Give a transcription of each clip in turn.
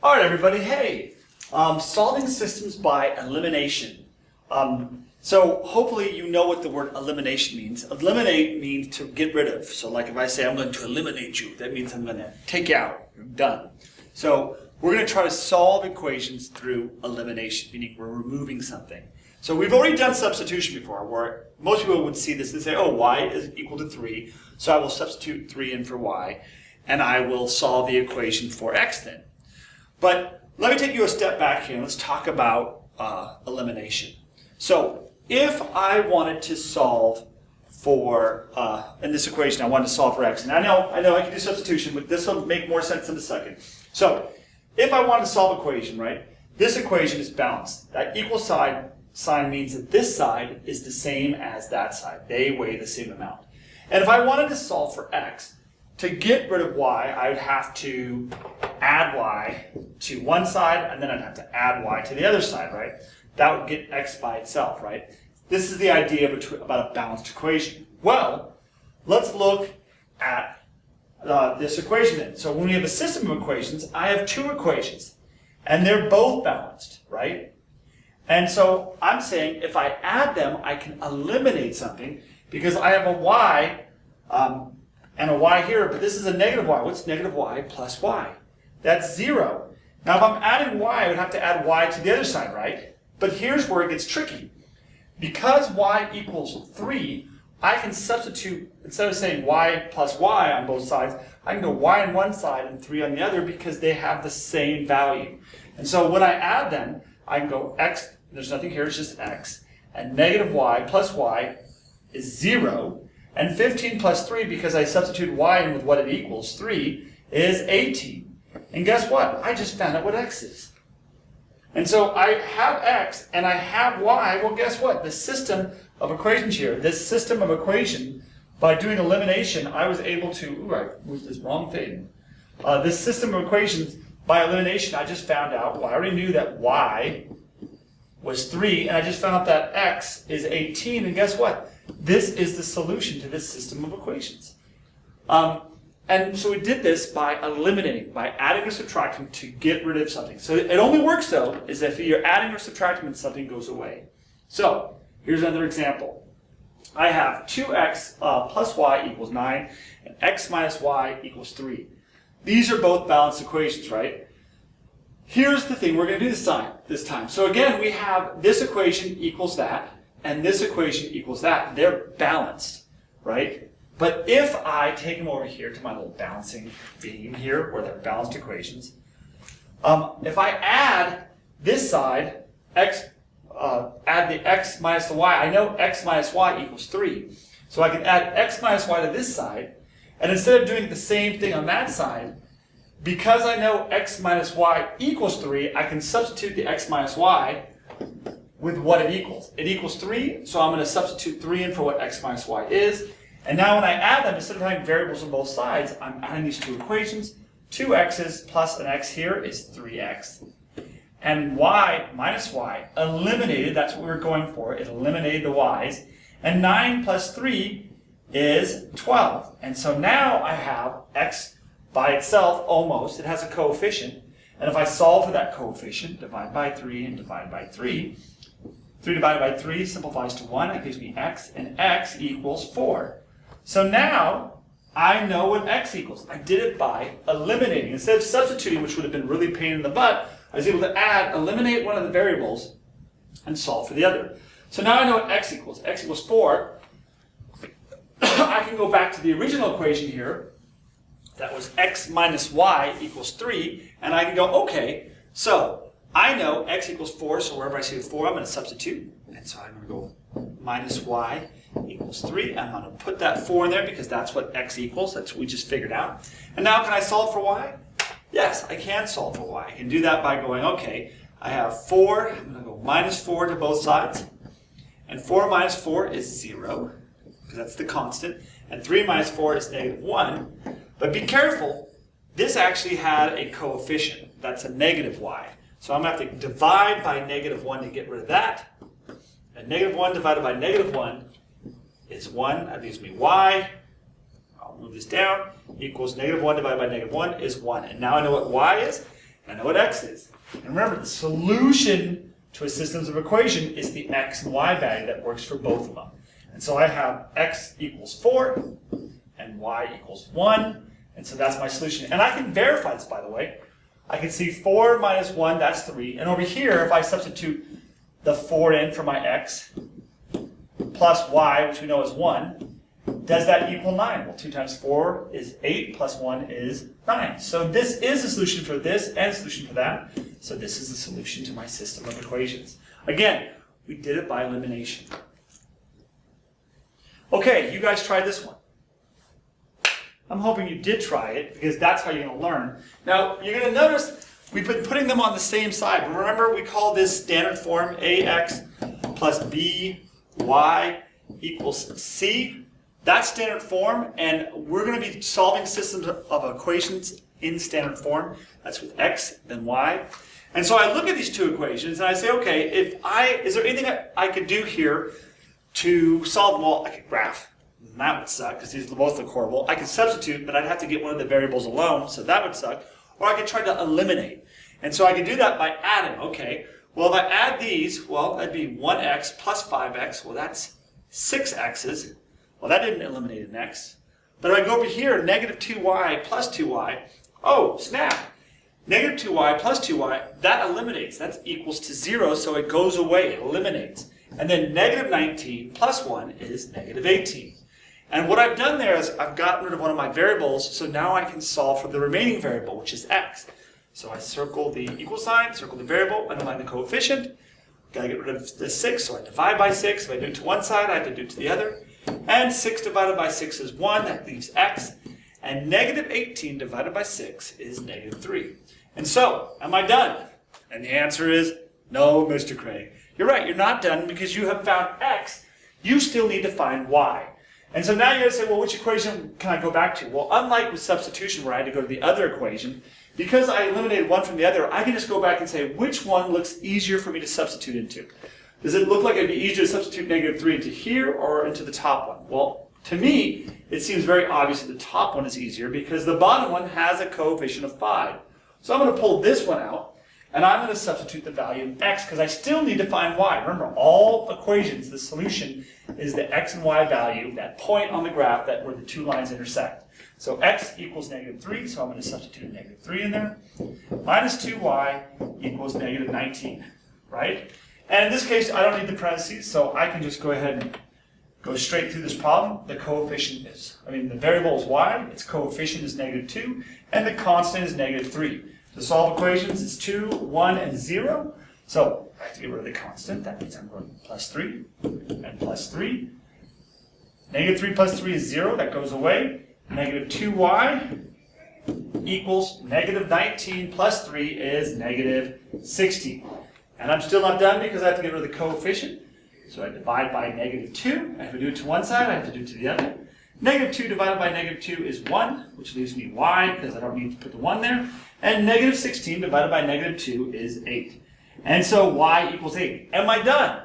All right, everybody. Hey, solving systems by elimination. So hopefully you know what the word elimination means. Eliminate means to get rid of. So like if I say I'm going to eliminate you, that means I'm going to take you out. You're done. So we're going to try to solve equations through elimination, meaning we're removing something. So we've already done substitution before, where most people would see this and say, oh, y is equal to 3, so I will substitute 3 in for y, and I will solve the equation for x then. But let me take you a step back here and let's talk about elimination. So if I wanted to solve for, in this equation, I wanted to solve for x, and I know I can do substitution, but this will make more sense in a second. So if I want to solve equation, right, this equation is balanced. That equal sign means that this side is the same as that side. They weigh the same amount. And if I wanted to solve for x, to get rid of y, I would have to add y to one side, and then I'd have to add y to the other side, right? That would get x by itself, right? This is the idea about a balanced equation. Well, let's look at this equation then. So when we have a system of equations, I have two equations, and they're both balanced, right? And so I'm saying if I add them, I can eliminate something because I have a y and a y here, but this is a negative y. What's negative y plus y? That's 0. Now if I'm adding y, I would have to add y to the other side, right? But here's where it gets tricky. Because y equals 3, I can substitute, instead of saying y plus y on both sides, I can go y on one side and 3 on the other because they have the same value. And so when I add them, I can go x, there's nothing here, it's just x, and negative y plus y is 0, and 15 plus 3, because I substitute y in with what it equals, 3, is 18. And guess what? I just found out what x is. And so I have x and I have y. Well, guess what? The system of equations here, this system of equation, by doing elimination, I was able to, ooh, I moved this wrong thing. This system of equations, by elimination, I just found out, well, I already knew that y was 3, and I just found out that x is 18, and guess what? This is the solution to this system of equations. And so we did this by eliminating, by adding or subtracting to get rid of something. So it only works, though, is if you're adding or subtracting and something goes away. So here's another example. I have 2x plus y equals 9, and x minus y equals 3. These are both balanced equations, right? Here's the thing we're going to do this time. So again, we have this equation equals that, and this equation equals that. They're balanced, right? But if I take them over here to my little balancing beam here, where they're balanced equations, if I add this side, add the x minus the y, I know x minus y equals 3. So I can add x minus y to this side, and instead of doing the same thing on that side, because I know x minus y equals 3, I can substitute the x minus y with what it equals. It equals 3, so I'm going to substitute 3 in for what x minus y is. And now when I add them, instead of having variables on both sides, I'm adding these two equations. 2x's plus an x here is 3x. And y minus y eliminated, that's what we were going for, it eliminated the y's. And 9 plus 3 is 12. And so now I have x by itself almost, it has a coefficient. And if I solve for that coefficient, divide by 3 and divide by 3, 3 divided by 3 simplifies to 1, that gives me x, and x equals 4. So now I know what x equals. I did it by eliminating. Instead of substituting, which would have been really a pain in the butt, I was able to eliminate one of the variables and solve for the other. So now I know what x equals. X equals 4. I can go back to the original equation here. That was x minus y equals 3. And I can go, okay, so I know x equals 4, so wherever I see a 4, I'm going to substitute. And so I'm going to go minus y equals 3. I'm going to put that 4 in there because that's what x equals. That's what we just figured out. And now can I solve for y? Yes, I can solve for y. I can do that by going, okay, I have 4. I'm going to go minus 4 to both sides. And 4 minus 4 is 0, because that's the constant. And 3 minus 4 is negative 1. But be careful, this actually had a coefficient. That's a negative y. So I'm going to have to divide by negative 1 to get rid of that. And negative 1 divided by negative 1 is 1. That gives me y. I'll move this down. Equals negative 1 divided by negative 1 is 1. And now I know what y is. I know what x is. And remember, the solution to a system of equation is the x and y value that works for both of them. And so I have x equals 4 and y equals 1. And so that's my solution. And I can verify this, by the way. I can see 4 minus 1, that's 3. And over here, if I substitute the 4 in for my x plus y, which we know is 1, does that equal 9? Well, 2 times 4 is 8, plus 1 is 9. So this is a solution for this and a solution for that. So this is the solution to my system of equations. Again, we did it by elimination. Okay, you guys tried this one. I'm hoping you did try it, because that's how you're going to learn. Now, you're going to notice we've been putting them on the same side. Remember, we call this standard form ax plus by equals c. That's standard form, and we're going to be solving systems of equations in standard form. That's with x, then y. And so I look at these two equations, and I say, okay, is there anything I could do here to solve them? Well, I could graph. And that would suck, because these both look horrible. I could substitute, but I'd have to get one of the variables alone, so that would suck. Or I could try to eliminate. And so I could do that by adding. Okay, well, if I add these, well, that'd be 1x plus 5x. Well, that's 6x's. Well, that didn't eliminate an x. But if I go over here, negative 2y plus 2y, oh, snap. Negative 2y plus 2y, that eliminates. That equals to 0, so it goes away. It eliminates. And then negative 19 plus 1 is negative 18. And what I've done there is I've gotten rid of one of my variables, so now I can solve for the remaining variable, which is x. So I circle the equal sign, circle the variable, underline the coefficient. Gotta get rid of the 6, so I divide by 6. If I do it to one side, I have to do it to the other. And 6 divided by 6 is 1, that leaves x. And negative 18 divided by 6 is negative 3. And so, am I done? And the answer is no, Mr. Craig. You're right, you're not done, because you have found x. You still need to find y. And so now you're going to say, well, which equation can I go back to? Well, unlike with substitution where I had to go to the other equation, because I eliminated one from the other, I can just go back and say, which one looks easier for me to substitute into? Does it look like it'd be easier to substitute negative 3 into here or into the top one? Well, to me, it seems very obvious that the top one is easier because the bottom one has a coefficient of 5. So I'm going to pull this one out, and I'm going to substitute the value of x because I still need to find y. Remember, all equations, the solution is the x and y value, that point on the graph that where the two lines intersect. So x equals negative 3, so I'm going to substitute negative 3 in there. Minus 2y equals negative 19, right? And in this case, I don't need the parentheses, so I can just go ahead and go straight through this problem. The coefficient is, the variable is y, its coefficient is negative 2, and the constant is negative 3. To solve equations, it's 2, 1, and 0. So I have to get rid of the constant. That means I'm going plus 3 and plus 3. Negative 3 plus 3 is 0. That goes away. Negative 2y equals negative 19 plus 3 is negative 16. And I'm still not done because I have to get rid of the coefficient. So I divide by negative 2. And if I do it to one side, I have to do it to the other. Negative 2 divided by negative 2 is 1, which leaves me y because I don't need to put the 1 there. And negative 16 divided by negative 2 is 8. And so y equals 8. Am I done?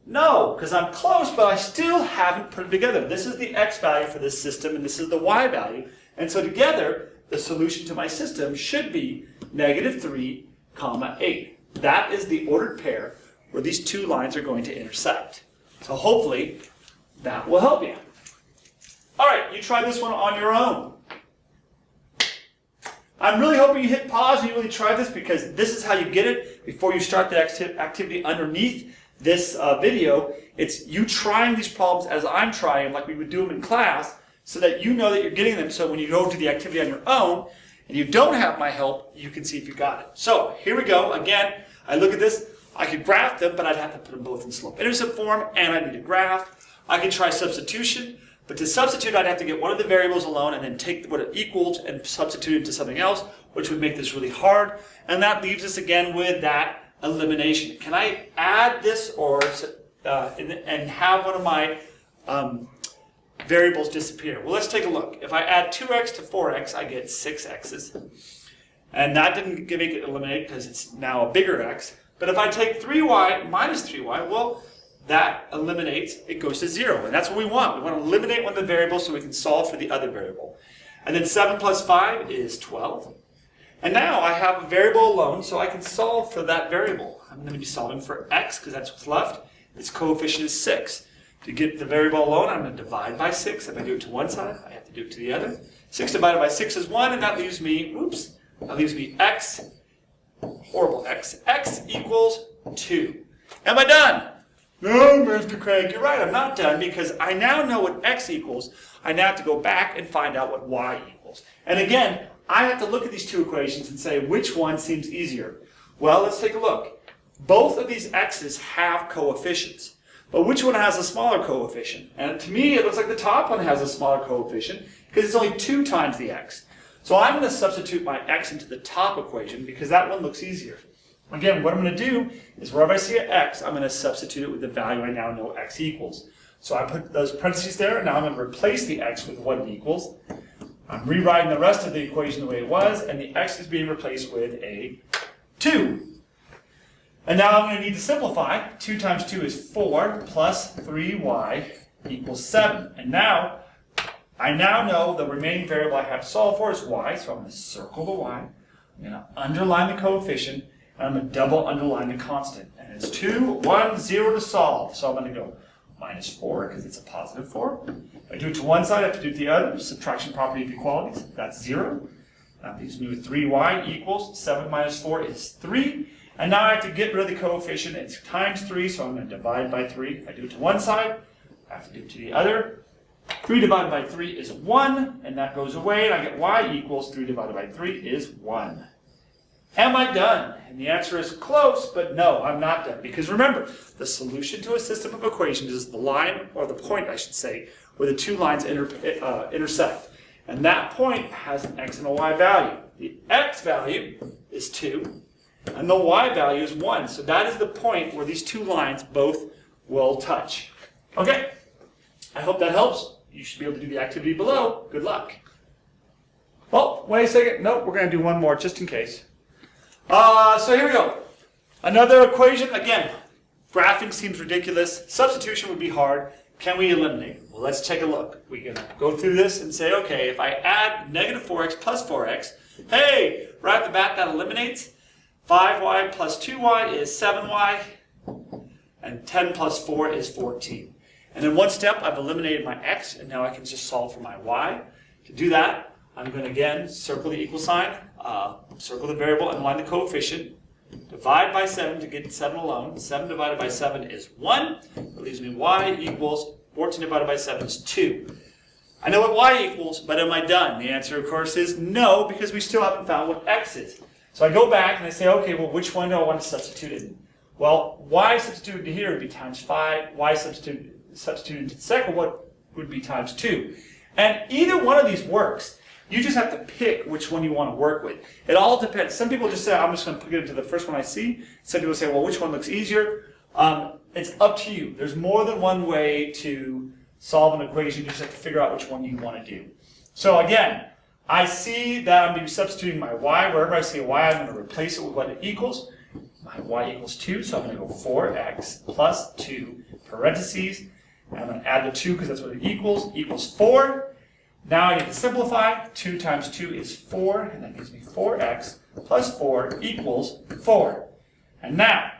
No, because I'm close, but I still haven't put it together. This is the x value for this system, and this is the y value. And so together, the solution to my system should be negative 3, 8. That is the ordered pair where these two lines are going to intersect. So hopefully, that will help you. All right, you try this one on your own. I'm really hoping you hit pause and you really try this because this is how you get it before you start the activity underneath this video. It's you trying these problems as I'm trying them, like we would do them in class, so that you know that you're getting them. So when you go to the activity on your own and you don't have my help, you can see if you got it. So here we go. Again, I look at this. I could graph them, but I'd have to put them both in slope-intercept form, and I need a graph. I could try substitution. But to substitute, I'd have to get one of the variables alone and then take what it equals and substitute it to something else, which would make this really hard. And that leaves us again with that elimination. Can I add this or and have one of my variables disappear? Well, let's take a look. If I add 2x to 4x, I get 6x's. And that didn't make it eliminate because it's now a bigger x. But if I take 3y minus 3y, well, that eliminates, it goes to 0. And that's what we want. We want to eliminate one of the variables so we can solve for the other variable. And then 7 plus 5 is 12. And now I have a variable alone, so I can solve for that variable. I'm going to be solving for x, because that's what's left. Its coefficient is 6. To get the variable alone, I'm going to divide by 6. If I do it to one side, I have to do it to the other. 6 divided by 6 is 1, and that leaves me, that leaves me x, horrible x equals 2. Am I done? No, Mr. Craig, you're right, I'm not done, because I now know what x equals. I now have to go back and find out what y equals. And again, I have to look at these two equations and say which one seems easier. Well, let's take a look. Both of these x's have coefficients, but which one has a smaller coefficient? And to me, it looks like the top one has a smaller coefficient because it's only 2 times the x. So I'm going to substitute my x into the top equation because that one looks easier. Again, what I'm going to do is wherever I see an x, I'm going to substitute it with the value I now know x equals. So I put those parentheses there, and now I'm going to replace the x with what it equals. I'm rewriting the rest of the equation the way it was, and the x is being replaced with a 2. And now I'm going to need to simplify. 2 times 2 is 4 plus 3y equals 7. And now, I now know the remaining variable I have to solve for is y, so I'm going to circle the y. I'm going to underline the coefficient, and I'm going to double underline the constant. And it's 2, 1, 0 to solve. So I'm going to go minus 4 because it's a positive 4. If I do it to one side, I have to do it to the other. Subtraction property of equalities. That's 0. That leaves me with 3y equals 7 minus 4 is 3. And now I have to get rid of the coefficient. It's times 3, so I'm going to divide by 3. If I do it to one side, I have to do it to the other. 3 divided by 3 is 1, and that goes away, and I get y equals 3 divided by 3 is 1. Am I done? And the answer is close, but no, I'm not done. Because remember, the solution to a system of equations is the line, or the point, I should say, where the two lines intersect. And that point has an x and a y value. The x value is 2, and the y value is 1. So that is the point where these two lines both will touch. Okay, I hope that helps. You should be able to do the activity below. Good luck. Well, wait a second. Nope, we're going to do one more just in case. So here we go. Another equation. Again, graphing seems ridiculous. Substitution would be hard. Can we eliminate? Well, let's take a look. We can go through this and say, okay, if I add negative 4x plus 4x, hey, right off the bat, that eliminates. 5y plus 2y is 7y, and 10 plus 4 is 14. And in one step, I've eliminated my x, and now I can just solve for my y. To do that, I'm going to again circle the equal sign, circle the variable, and line the coefficient. Divide by 7 to get 7 alone. 7 divided by 7 is 1. That leaves me y equals 14 divided by 7 is 2. I know what y equals, but am I done? The answer, of course, is no, because we still haven't found what x is. So I go back and I say, okay, well, which one do I want to substitute in? Well, y substituted to here would be times 5. Y substituted to the second one would be times 2. And either one of these works. You just have to pick which one you want to work with. It all depends. Some people just say, I'm just going to put it into the first one I see. Some people say, well, which one looks easier? It's up to you. There's more than one way to solve an equation. You just have to figure out which one you want to do. So again, I see that I'm going to be substituting my y. Wherever I see a y, I'm going to replace it with what it equals. My y equals 2, so I'm going to go 4x plus 2, parentheses. And I'm going to add the 2 because that's what it equals 4. Now I need to simplify. 2 times 2 is 4, and that gives me 4x plus 4 equals 4. And now,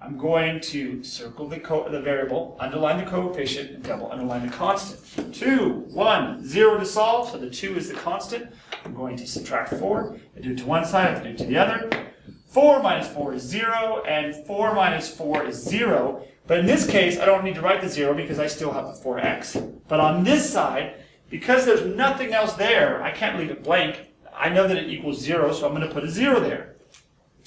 I'm going to circle the variable, underline the coefficient, and double underline the constant. 2, 1, 0 to solve, so the 2 is the constant. I'm going to subtract 4. I do it to one side, I have to do it to the other. 4 minus 4 is 0, and 4 minus 4 is 0. But in this case, I don't need to write the 0 because I still have the 4x. But on this side, because there's nothing else there, I can't leave it blank. I know that it equals 0, so I'm going to put a 0 there.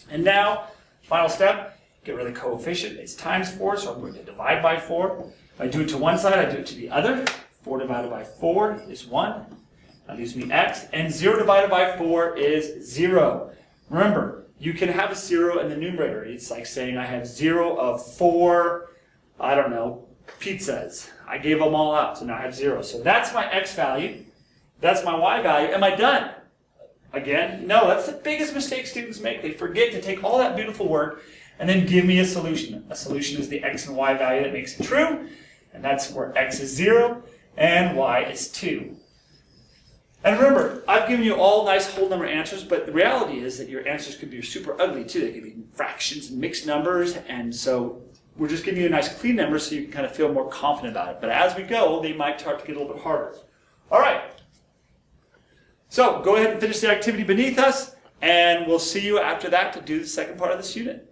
And now, final step, get rid of the coefficient. It's times 4, so I'm going to divide by 4. If I do it to one side, I do it to the other. 4 divided by 4 is 1. That leaves me x. And 0 divided by 4 is 0. Remember, you can have a 0 in the numerator. It's like saying I have 0 of 4, I don't know, pizzas. I gave them all out, so now I have 0. So that's my x value. That's my y value. Am I done? Again, no, that's the biggest mistake students make. They forget to take all that beautiful work and then give me a solution. A solution is the x and y value that makes it true, and that's where x is 0 and y is 2. And remember, I've given you all nice whole number answers, but the reality is that your answers could be super ugly too. They could be fractions and mixed numbers, and so we're just giving you a nice clean number so you can kind of feel more confident about it. But as we go, they might start to get a little bit harder. All right. So go ahead and finish the activity beneath us, and we'll see you after that to do the second part of this unit.